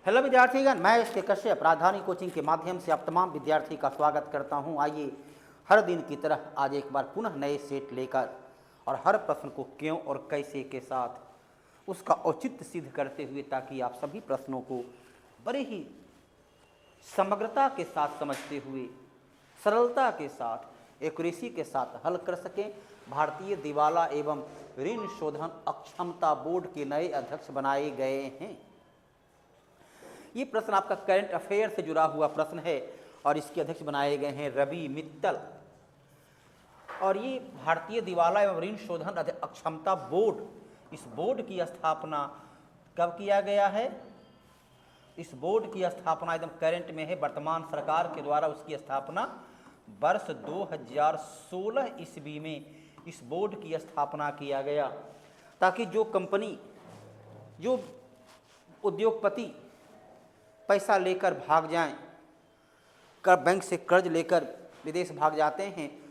Hello विद्यार्थीगण, मैं S के कश्यप राजधानी कोचिंग के माध्यम से आप तमाम विद्यार्थी का स्वागत करता हूं। आइए हर दिन की तरह आज एक बार पुनः नए सेट लेकर और हर प्रश्न को क्यों और कैसे के साथ उसका औचित्य सिद्ध करते हुए, ताकि आप सभी प्रश्नों को बड़े ही समग्रता के साथ समझते हुए, सरलता के साथ, एक्यूरेसी के साथ हल कर सकें। भारतीय दिवाला एवं ऋण शोधन अक्षमता बोर्ड के नए अध्यक्ष बनाए गए हैं। ये प्रश्न आपका करंट अफेयर से जुड़ा हुआ प्रश्न है और इसके अध्यक्ष बनाए गए हैं रवि मित्तल। और ये भारतीय दिवाला एवं ऋण शोधन अक्षमता बोर्ड, इस बोर्ड की स्थापना कब किया गया है? इस बोर्ड की स्थापना एकदम करंट में है, वर्तमान सरकार के द्वारा उसकी स्थापना वर्ष 2016 ईस्वी में इस बोर्ड की स्थापना किया गया, ताकि जो कंपनी, जो उद्योगपति पैसा लेकर भाग जाएं, कर बैंक से कर्ज लेकर विदेश भाग जाते हैं,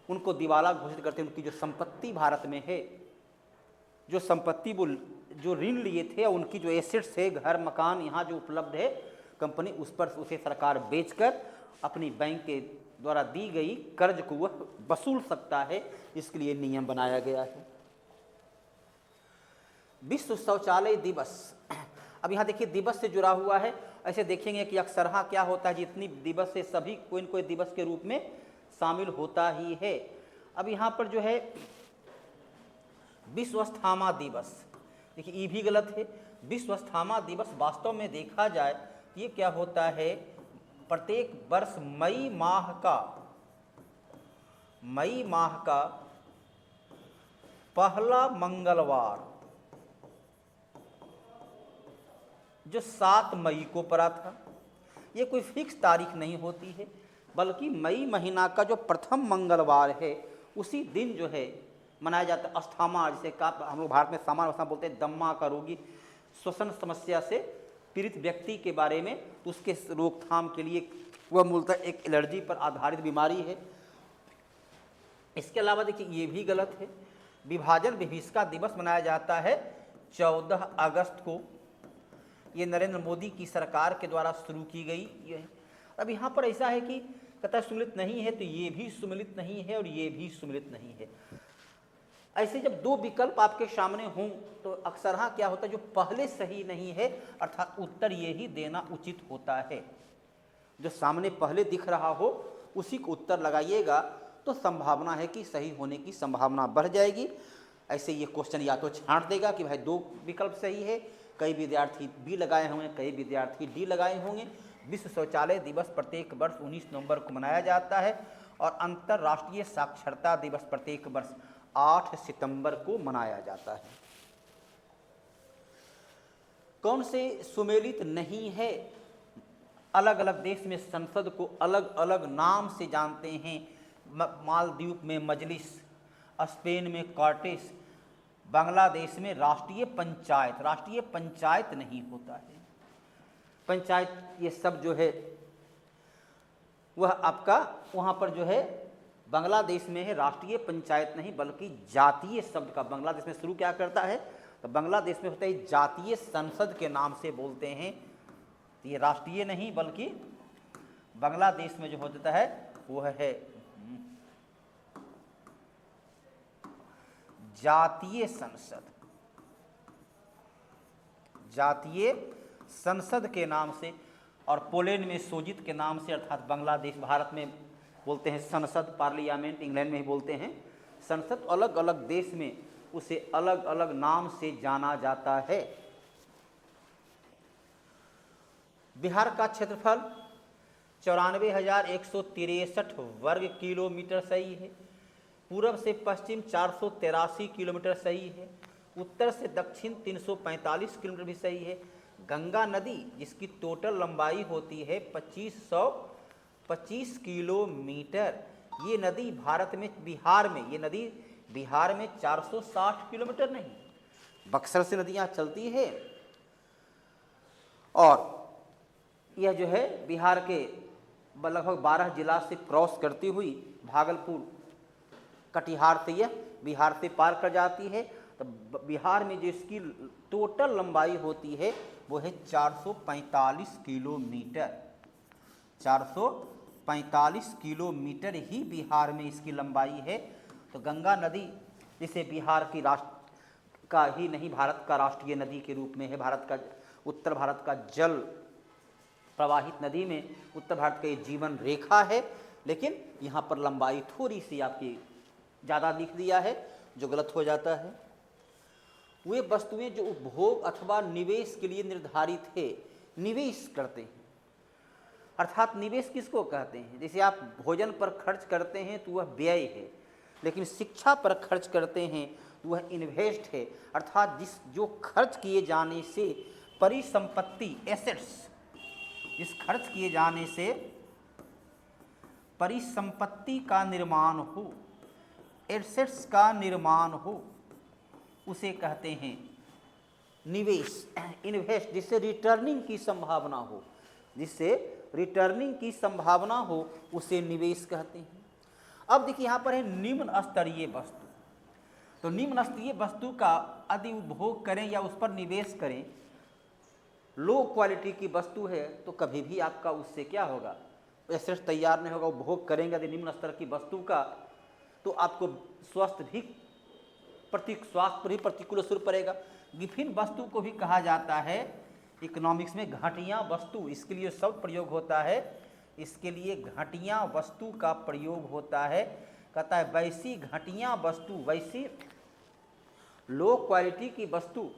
उनको दिवाला घोषित करते हैं। उनकी जो संपत्ति भारत में है, जो संपत्ति वो जो ऋण लिए थे, उनकी जो एसेट्स है, घर मकान यहाँ जो उपलब्ध है, कंपनी उस पर उसे सरकार बेचकर अपनी बैंक के द्वारा दी गई कर्ज को वह वसूल सकता है। इसके लिए नियम बनाया गया है। विश्व शौचालय दिवस, अब यहाँ देखिए दिवस से जुड़ा हुआ है। ऐसे देखेंगे कि अक्सर क्या होता है, जितनी दिवस से सभी कोई न कोई दिवस के रूप में शामिल होता ही है। अब यहाँ पर जो है विश्व अस्थमा दिवस, देखिए ये भी गलत है। विश्व अस्थमा दिवस वास्तव में देखा जाए ये क्या होता है, प्रत्येक वर्ष मई माह का पहला मंगलवार जो 7 मई को पड़ा था, ये कोई फिक्स तारीख नहीं होती है, बल्कि मई महीना का जो प्रथम मंगलवार है उसी दिन जो है मनाया जाता है। अस्थमा, जिसे का हम लोग भारत में सामान्य भाषा में बोलते हैं, दम्मा का रोगी, श्वसन समस्या से पीड़ित व्यक्ति के बारे में, उसके रोकथाम के लिए वह मूलतः एक एलर्जी पर आधारित बीमारी है। इसके अलावा देखिए ये भी गलत है। विभाजन विभीषिका दिवस मनाया जाता है 14 अगस्त को। ये नरेंद्र मोदी की सरकार के द्वारा शुरू की गई ये है। अब यहाँ पर ऐसा है कि कतः सुमिलित नहीं है, तो ये भी सुमिलित नहीं है और ये भी सुमिलित नहीं है। ऐसे जब दो विकल्प आपके सामने हों तो अक्सर क्या होता है, जो पहले सही नहीं है अर्थात उत्तर ये ही देना उचित होता है। जो सामने पहले दिख रहा हो उसी को उत्तर लगाइएगा तो संभावना है कि सही होने की संभावना बढ़ जाएगी। ऐसे ये क्वेश्चन या तो छांट देगा कि भाई 2 विकल्प सही है, कई विद्यार्थी बी लगाए होंगे, कई विद्यार्थी डी लगाए होंगे। विश्व शौचालय दिवस प्रत्येक वर्ष 19 नवंबर को मनाया जाता है और अंतर्राष्ट्रीय साक्षरता दिवस प्रत्येक वर्ष 8 सितंबर को मनाया जाता है। कौन से सुमेलित नहीं है? अलग अलग देश में संसद को अलग अलग नाम से जानते हैं। मालदीव में मजलिस, स्पेन में कॉर्टेस, बांग्लादेश में राष्ट्रीय पंचायत नहीं होता है। पंचायत ये सब जो है वह आपका वहाँ पर जो है बांग्लादेश में है, राष्ट्रीय पंचायत नहीं बल्कि जातीय शब्द का बांग्लादेश में शुरू क्या करता है, तो बांग्लादेश में होता है जातीय संसद के नाम से बोलते हैं। तो ये राष्ट्रीय नहीं बल्कि बांग्लादेश में जो होता है वह है जातीय संसद के नाम से। और पोलैंड में सोजित के नाम से, अर्थात बांग्लादेश, भारत में बोलते हैं संसद, पार्लियामेंट, इंग्लैंड में ही बोलते हैं संसद। अलग अलग देश में उसे अलग अलग नाम से जाना जाता है। बिहार का क्षेत्रफल 94,163 वर्ग किलोमीटर सही है। पूर्व से पश्चिम 483 किलोमीटर सही है। उत्तर से दक्षिण 345 किलोमीटर भी सही है। गंगा नदी जिसकी टोटल लंबाई होती है 2525 किलोमीटर, ये नदी बिहार में 460 किलोमीटर नहीं, बक्सर से नदियाँ चलती है और यह जो है बिहार के लगभग 12 जिला से क्रॉस करती हुई भागलपुर, कटिहार से यह बिहार से पार कर जाती है। तो बिहार में जो इसकी टोटल लंबाई होती है वो है 445 किलोमीटर। 445 किलोमीटर ही बिहार में इसकी लंबाई है। तो गंगा नदी जिसे बिहार की राष्ट्र का ही नहीं, भारत का राष्ट्रीय नदी के रूप में है, भारत का, उत्तर भारत का जल प्रवाहित नदी में उत्तर भारत का ये जीवन रेखा है। लेकिन यहाँ पर लंबाई थोड़ी सी आपकी ज़्यादा लिख दिया है, जो गलत हो जाता है। वे वस्तुएं जो उपभोग अथवा निवेश के लिए निर्धारित है, निवेश करते हैं। अर्थात निवेश किसको कहते हैं? जैसे आप भोजन पर खर्च करते हैं तो वह व्यय है, लेकिन शिक्षा पर खर्च करते हैं तो वह इन्वेस्ट है। अर्थात जो खर्च किए जाने से परिसंपत्ति, एसेट्स, जिस खर्च किए जाने से परिसंपत्ति का निर्माण हो, एसेट्स का निर्माण हो, उसे कहते हैं निवेश, इन्वेस्ट। जिससे रिटर्निंग की संभावना हो, जिससे रिटर्निंग की संभावना हो, उसे निवेश कहते हैं। अब देखिए यहाँ पर है निम्न स्तरीय वस्तु। तो निम्न स्तरीय वस्तु का यदि उपभोग करें या उस पर निवेश करें, लो क्वालिटी की वस्तु है तो कभी भी आपका उससे क्या होगा, एसेट्स तैयार नहीं होगा। उपभोग करेंगे यदि निम्न स्तर की वस्तु का, तो आपको स्वास्थ्य पर भी प्रतिकूल असर पड़ेगा। विभिन्न वस्तु को भी कहा जाता है इकोनॉमिक्स में घटिया वस्तु। इसके लिए शब्द प्रयोग होता है, इसके लिए घटिया वस्तु का प्रयोग होता है। कहता है वैसी घटिया वस्तु, वैसी लो क्वालिटी की वस्तु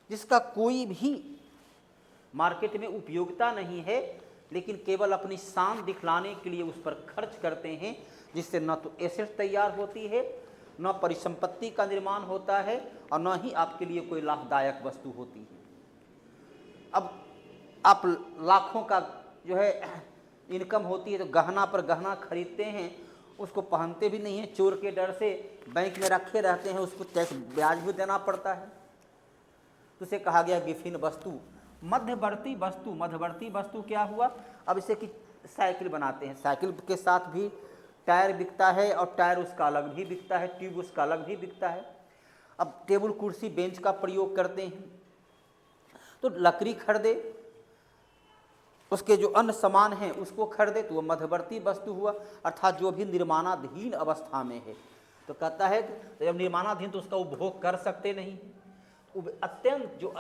जिसका कोई भी मार्केट में उपयोगिता नहीं है, लेकिन केवल अपनी शान दिखलाने के लिए उस पर खर्च करते हैं, जिससे न तो एसेट तैयार होती है, न परिसंपत्ति का निर्माण होता है, और न ही आपके लिए कोई लाभदायक वस्तु होती है। अब आप लाखों का जो है इनकम होती है तो गहना पर गहना खरीदते हैं, उसको पहनते भी नहीं हैं, चोर के डर से बैंक में रखे रहते हैं, उसको टैक्स ब्याज भी देना पड़ता है। तो उसे कहा गया विभिन्न वस्तु। मध्यवर्ती वस्तु, मध्यवर्ती वस्तु क्या हुआ? अब इसे कि साइकिल बनाते हैं, साइकिल के साथ भी टायर बिकता है, और टायर उसका अलग भी बिकता है, ट्यूब उसका अलग भी बिकता है। अब टेबल कुर्सी बेंच का प्रयोग करते हैं, तो लकड़ी खरीदे, उसके जो अन्य सामान हैं उसको खरीदे, तो वो मध्यवर्ती वस्तु हुआ, अर्थात जो भी निर्माणाधीन अवस्था में है। तो कहता है कि जब निर्माणाधीन तो उसका उपभोग कर सकते नहीं। अत्यंत जो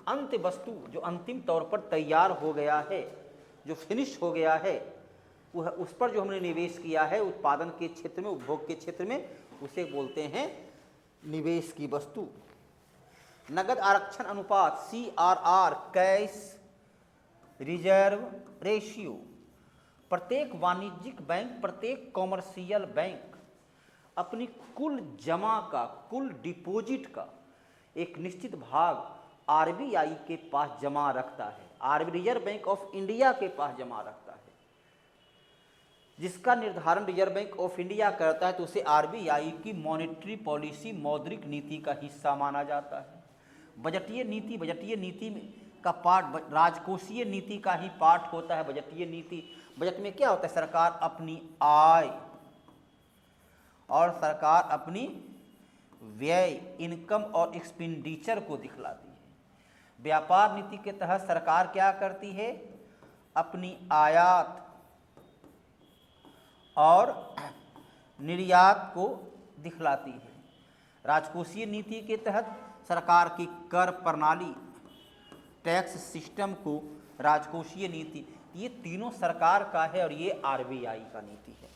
अंत वस्तु, जो अंतिम तौर पर तैयार हो गया है, जो फिनिश हो गया है, वह उस पर जो हमने निवेश किया है उत्पादन के क्षेत्र में, उपभोग के क्षेत्र में, उसे बोलते हैं निवेश की वस्तु। नगद आरक्षण अनुपात, CRR, कैश रिजर्व रेशियो। प्रत्येक वाणिज्यिक बैंक, प्रत्येक कॉमर्शियल बैंक अपनी कुल जमा का, कुल डिपॉजिट का एक निश्चित भाग RBI के पास जमा रखता है, रिजर्व बैंक ऑफ इंडिया के पास जमा रखता है। जिसका निर्धारण रिजर्व बैंक ऑफ इंडिया करता है, तो उसे RBI की मॉनेटरी पॉलिसी, मौद्रिक नीति का हिस्सा माना जाता है। बजटीय नीति, बजटीय नीति का पार्ट, राजकोषीय नीति का ही पार्ट होता है बजटीय नीति। बजट में क्या होता है? सरकार अपनी आय और सरकार अपनी व्यय, इनकम और एक्सपेंडिचर को दिखलाती है। व्यापार नीति के तहत सरकार क्या करती है? अपनी आयात और निर्यात को दिखलाती है। राजकोषीय नीति के तहत सरकार की कर प्रणाली, टैक्स सिस्टम को राजकोषीय नीति, ये तीनों सरकार का है, और ये RBI का नीति है।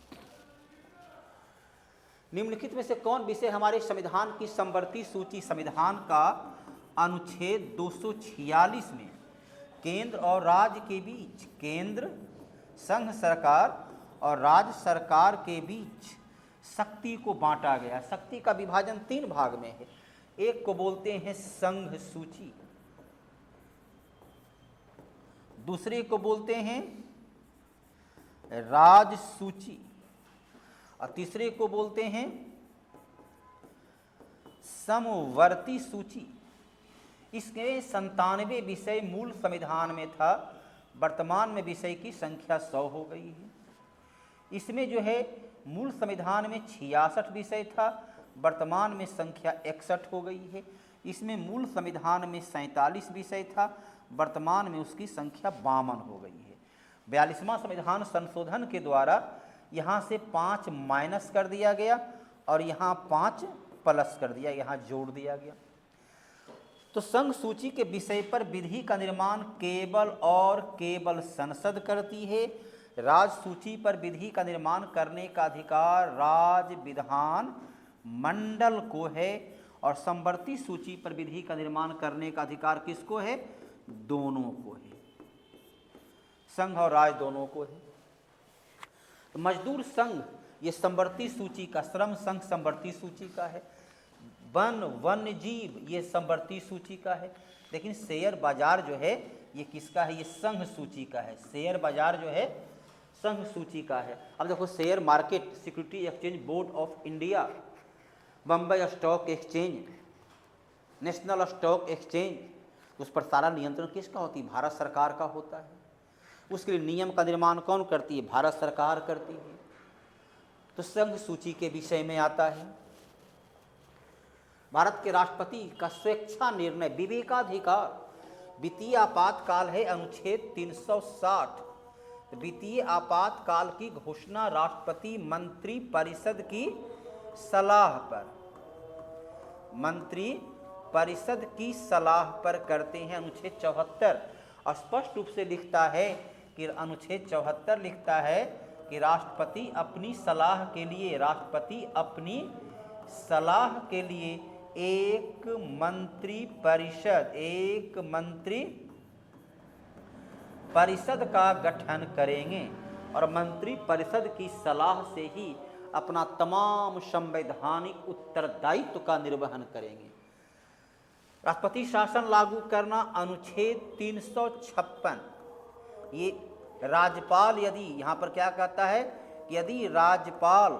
निम्नलिखित में से कौन विषय हमारे संविधान की समवर्ती सूची, संविधान का अनुच्छेद 246 में केंद्र और राज्य के बीच, केंद्र संघ सरकार और राज्य सरकार के बीच शक्ति को बांटा गया। शक्ति का विभाजन 3 भाग में है। एक को बोलते हैं संघ सूची, दूसरे को बोलते हैं राज सूची, और तीसरे को बोलते हैं समवर्ती सूची। इसके 97 विषय मूल संविधान में था, वर्तमान में विषय की संख्या 100 हो गई है। इसमें जो है मूल संविधान में 66 विषय था, वर्तमान में संख्या 61 हो गई है। इसमें मूल संविधान में 47 विषय था, वर्तमान में उसकी संख्या 52 हो गई है। 42वां संविधान संशोधन के द्वारा यहाँ से 5 माइनस कर दिया गया और यहाँ 5 प्लस कर दिया, यहाँ जोड़ दिया गया। तो संघ सूची के विषय पर विधि का निर्माण केवल और केवल संसद करती है। राज सूची पर विधि का निर्माण करने का अधिकार राज्य विधान मंडल को है और समवर्ती सूची पर विधि का निर्माण करने का अधिकार किसको है? दोनों को है, संघ और राज दोनों को है। तो मजदूर संघ ये समवर्ती सूची का, श्रम संघ समवर्ती सूची का है, वन वन्य जीव ये समवर्ती सूची का है। लेकिन शेयर बाजार जो है ये किसका है? ये संघ सूची का है। शेयर बाजार जो है संघ सूची का है। अब देखो, share market, security exchange board of India, Bombay stock exchange, national stock exchange, उस पर सारा नियंत्रण किसका होती है? भारत सरकार का होता है। उसके लिए नियम का निर्माण कौन करती है? भारत सरकार करती है। तो संघ सूची के विषय में आता है भारत के राष्ट्रपति का स्वेच्छा निर्णय, विवेकाधिकार। वित्तीय आपातकाल है अनुच्छेद 360। वित्तीय आपातकाल की घोषणा राष्ट्रपति मंत्री परिषद की सलाह पर, मंत्री परिषद की सलाह पर करते हैं। अनुच्छेद 74 स्पष्ट रूप से लिखता है कि अनुच्छेद 74 लिखता है कि राष्ट्रपति अपनी सलाह के लिए, राष्ट्रपति अपनी सलाह के लिए एक मंत्री परिषद का गठन करेंगे और मंत्री परिषद की सलाह से ही अपना तमाम संवैधानिक उत्तरदायित्व का निर्वहन करेंगे। राष्ट्रपति शासन लागू करना, अनुच्छेद 356। ये राज्यपाल यदि, यहाँ पर क्या कहता है, यदि राज्यपाल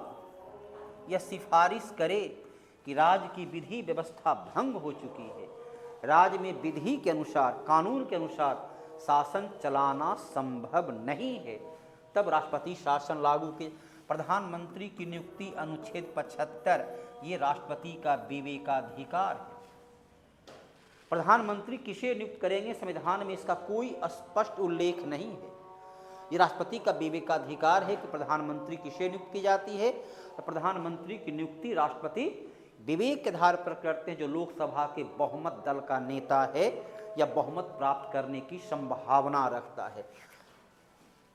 यह सिफारिश करे कि राज्य की विधि व्यवस्था भंग हो चुकी है, राज्य में विधि के अनुसार, कानून के अनुसार शासन चलाना संभव नहीं है, तब राष्ट्रपति शासन लागू के। प्रधानमंत्री की नियुक्ति, अनुच्छेद 75, ये राष्ट्रपति का विवेकाधिकार है। प्रधानमंत्री किसे नियुक्त करेंगे, संविधान में इसका कोई स्पष्ट उल्लेख नहीं है। ये राष्ट्रपति का विवेकाधिकार है कि प्रधानमंत्री किसे नियुक्त की जाती है। तो प्रधानमंत्री की नियुक्ति राष्ट्रपति विवेक के आधार पर करते हैं, जो लोकसभा के बहुमत दल का नेता है या बहुमत प्राप्त करने की संभावना रखता है।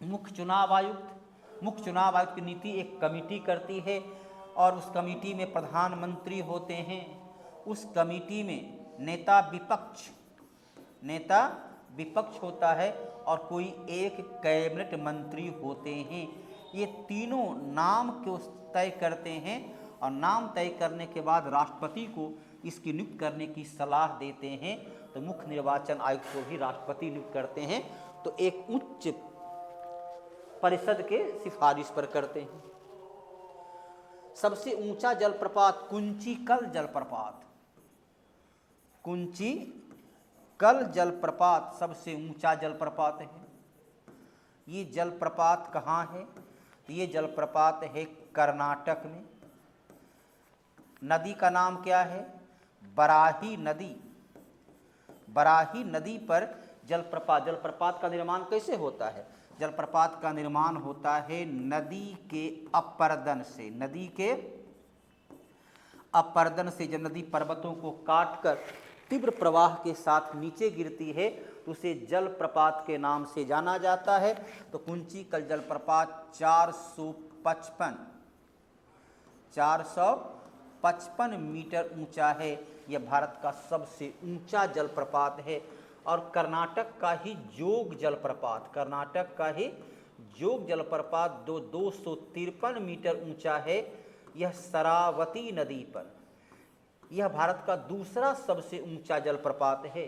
मुख्य चुनाव आयुक्त की नीति एक कमेटी करती है और उस कमेटी में प्रधानमंत्री होते हैं। उस कमेटी में नेता विपक्ष होता है और कोई एक कैबिनेट मंत्री होते हैं। ये तीनों नाम को तय करते हैं और नाम तय करने के बाद राष्ट्रपति को इसकी नियुक्त करने की सलाह देते हैं। तो मुख्य निर्वाचन आयुक्त को भी राष्ट्रपति नियुक्त करते हैं, तो एक उच्च परिषद के सिफारिश पर करते हैं। सबसे ऊंचा जलप्रपात कुंचिकल जलप्रपात सबसे ऊंचा जलप्रपात है। ये जलप्रपात कहाँ है? ये जलप्रपात है कर्नाटक में। नदी का नाम क्या है? बराही नदी पर जलप्रपात का निर्माण कैसे होता है? जलप्रपात का निर्माण होता है नदी के अपर्दन से। जब नदी पर्वतों को काटकर तीव्र प्रवाह के साथ नीचे गिरती है तो उसे जलप्रपात के नाम से जाना जाता है। तो कुंचिकल जलप्रपात 455 मीटर ऊंचा है। यह भारत का सबसे ऊंचा जलप्रपात है। और कर्नाटक का ही जोग जलप्रपात 253 मीटर ऊंचा है। यह शरावती नदी पर, यह भारत का दूसरा सबसे ऊंचा जलप्रपात है।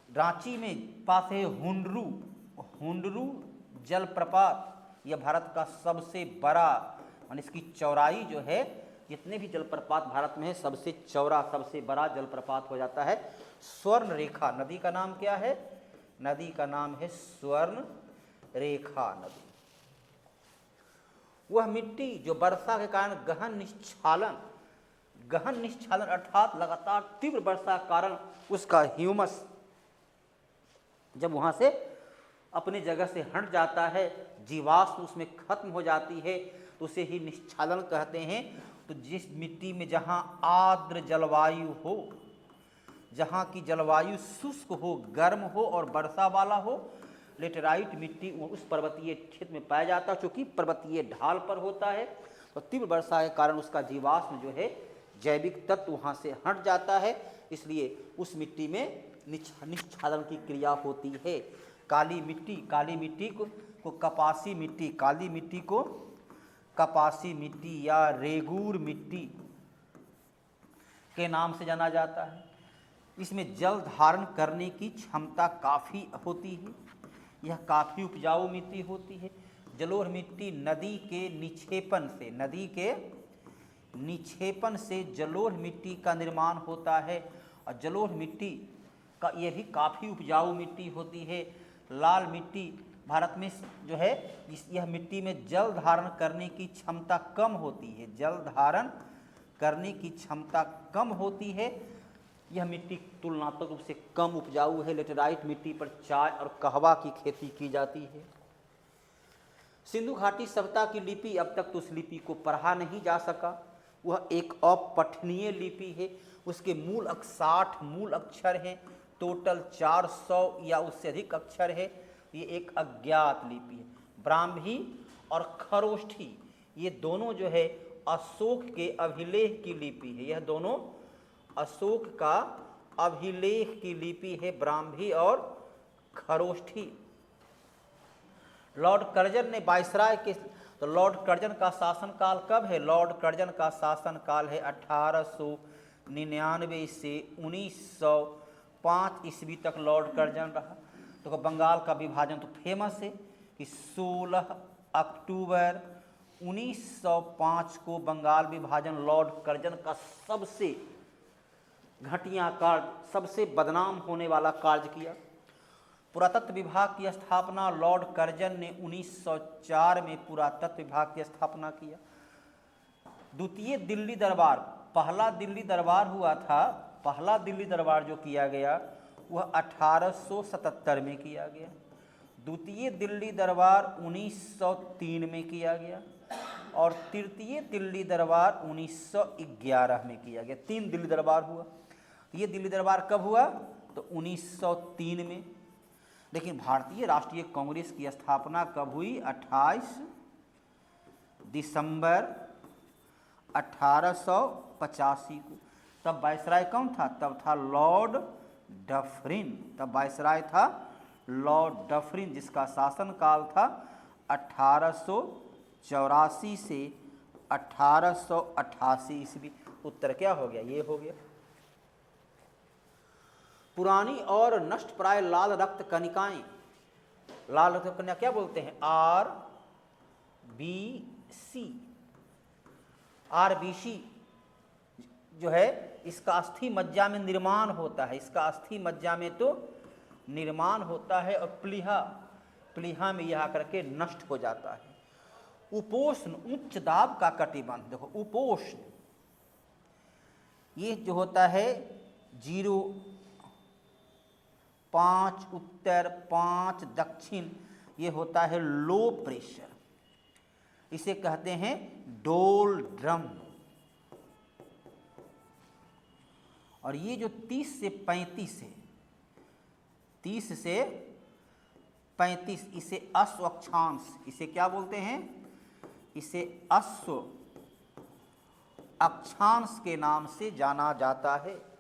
रांची में पास है हुंडरू जलप्रपात, यह भारत का सबसे बड़ा, और इसकी चौड़ाई जो है, जितने भी जलप्रपात भारत में है सबसे चौड़ा, सबसे बड़ा जलप्रपात हो जाता है। स्वर्ण रेखा नदी का नाम क्या है? नदी का नाम है स्वर्ण रेखा नदी। वह मिट्टी जो वर्षा के कारण गहन निस्क्षालन गहन निस्क्षालन अर्थात लगातार तीव्र वर्षा के कारण उसका ह्यूमस जब वहाँ से अपनी जगह से हट जाता है, जीवाश्म उसमें खत्म हो जाती है, तो उसे ही निस्क्षालन कहते हैं। तो जिस मिट्टी में जहाँ आर्द्र जलवायु हो, जहाँ की जलवायु शुष्क हो, गर्म हो और वर्षा वाला हो, लेटेराइट मिट्टी उस पर्वतीय क्षेत्र में पाया जाता है। चूँकि पर्वतीय ढाल पर होता है तो तीव्र वर्षा के कारण उसका जीवाश्म जो है, जैविक तत्व वहाँ से हट जाता है, इसलिए उस मिट्टी में निस्क्षालन की क्रिया होती है। काली मिट्टी को कपासी मिट्टी, काली मिट्टी को कपासी मिट्टी या रेगूर मिट्टी के नाम से जाना जाता है। इसमें जल धारण करने की क्षमता काफ़ी होती है, यह काफ़ी उपजाऊ मिट्टी होती है। जलोढ़ मिट्टी नदी के निक्षेपण से जलोढ़ मिट्टी का निर्माण होता है, और जलोढ़ मिट्टी का यह भी काफ़ी उपजाऊ मिट्टी होती है। लाल मिट्टी भारत में जो है, यह मिट्टी में जल धारण करने की क्षमता कम होती है, जल धारण करने की क्षमता कम होती है। यह मिट्टी तुलनात्मक रूप से कम उपजाऊ है। लेटेराइट मिट्टी पर चाय और कहवा की खेती की जाती है। सिंधु घाटी सभ्यता की लिपि, अब तक तो उस लिपि को पढ़ा नहीं जा सका, वह एक अपठनीय लिपि है। उसके 60 मूल अक्षर हैं, टोटल 400 या उससे अधिक अक्षर है। ये एक अज्ञात लिपि है। ब्राह्मी और खरोष्ठी ये दोनों जो है अशोक के अभिलेख की लिपि है। यह दोनों अशोक का अभिलेख की लिपि है, ब्राह्मी और खरोष्ठी। लॉर्ड कर्जन ने वायसराय के, तो लॉर्ड कर्जन का शासनकाल कब है? लॉर्ड कर्जन का शासनकाल है 1899 से 1905 ईस्वी तक लॉर्ड कर्जन रहा। तो बंगाल का विभाजन तो फेमस है कि 16 अक्टूबर 1905 को बंगाल विभाजन लॉर्ड कर्जन का सबसे घटिया कार्य, सबसे बदनाम होने वाला कार्य किया। पुरातत्व विभाग की स्थापना लॉर्ड कर्जन ने 1904 में पुरातत्व विभाग की स्थापना किया। द्वितीय दिल्ली दरबार, पहला दिल्ली दरबार हुआ था, पहला दिल्ली दरबार जो किया गया वह 1877 में किया गया। द्वितीय दिल्ली दरबार 1903 में किया गया और तृतीय दिल्ली दरबार 1911 में किया गया। 3 दिल्ली दरबार हुआ। ये दिल्ली दरबार कब हुआ? तो 1903 में। लेकिन भारतीय राष्ट्रीय कांग्रेस की स्थापना कब हुई? 28 दिसंबर 1885 को। तब वायसराय कौन था? तब था लॉर्ड डफरिन। तब वायसराय था लॉर्ड डफरिन, जिसका शासनकाल था 1884 से 1888 ईस्वी। उत्तर क्या हो गया? ये हो गया। पुरानी और नष्ट प्राय लाल रक्त कणिकाएं, लाल रक्त कणिका क्या बोलते हैं? आरबीसी जो है, इसका अस्थि मज्जा में निर्माण होता है, इसका अस्थि मज्जा में तो निर्माण होता है और प्लीहा में यह आकर के नष्ट हो जाता है। उपोष्ण, उच्च दाब का कटिबंध, देखो उपोष्ण ये जो होता है 0.5 उत्तर 5 दक्षिण, ये होता है लो प्रेशर, इसे कहते हैं डोल ड्रम। और ये जो 30 से 35 है, 30 से 35, इसे अश्व अक्षांश, इसे क्या बोलते हैं? इसे अश्व अक्षांश के नाम से जाना जाता है।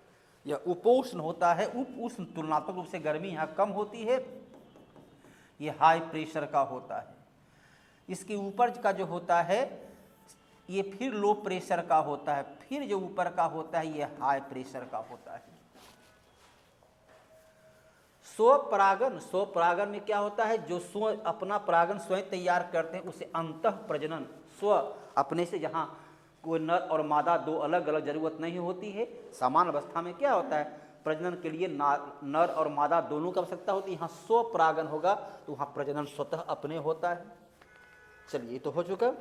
यह उपोष्ण होता है। उप उष्ण तुलनात्मक रूप से गर्मी यहाँ कम होती है, यह हाई प्रेशर का होता है। इसके ऊपर का जो होता है ये फिर लो प्रेशर का होता है, फिर जो ऊपर का होता है ये हाई प्रेशर का होता है। स्वपरागन, स्वपरागन में क्या होता है? जो अपना परागन स्वयं तैयार करते हैं उसे अंतः प्रजनन, स्व अपने से, जहाँ कोई नर और मादा दो अलग अलग जरूरत नहीं होती है। समान अवस्था में क्या होता है? प्रजनन के लिए नर और मादा दोनों की आवश्यकता होती है। यहाँ स्वपरागन होगा तो वहाँ प्रजनन स्वतः अपने होता है। चलिए, ये तो हो चुका।